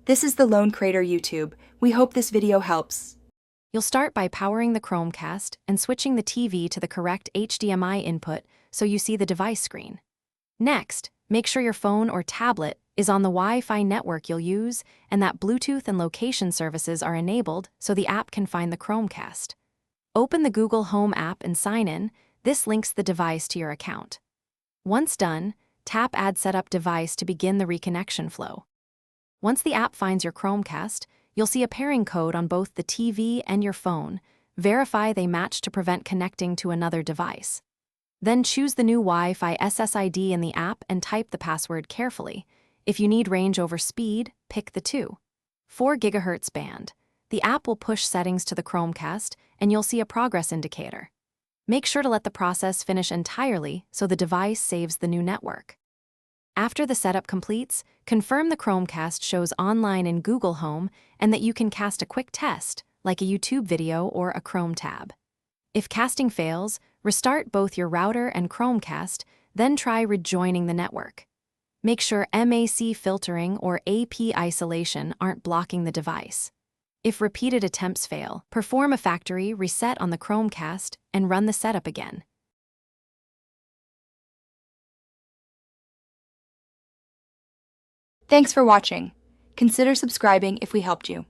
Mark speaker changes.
Speaker 1: This is the Lone Crater YouTube. We hope this video helps.
Speaker 2: You'll start by powering the Chromecast and switching the TV to the correct HDMI input so you see the device screen. Next, make sure your phone or tablet is on the Wi-Fi network you'll use and that Bluetooth and location services are enabled so the app can find the Chromecast. Open the Google Home app and sign in. This links the device to your account. Once done, tap Add Setup Device to begin the reconnection flow. Once the app finds your Chromecast, you'll see a pairing code on both the TV and your phone. Verify they match to prevent connecting to another device. Then choose the new Wi-Fi SSID in the app and type the password carefully. If you need range over speed, pick the 4 GHz band. The app will push settings to the Chromecast, and you'll see a progress indicator. Make sure to let the process finish entirely so the device saves the new network. After the setup completes, confirm the Chromecast shows online in Google Home and that you can cast a quick test, like a YouTube video or a Chrome tab. If casting fails, restart both your router and Chromecast, then try rejoining the network. Make sure MAC filtering or AP isolation aren't blocking the device. If repeated attempts fail, perform a factory reset on the Chromecast and run the setup again.
Speaker 1: Thanks for watching. Consider subscribing if we helped you.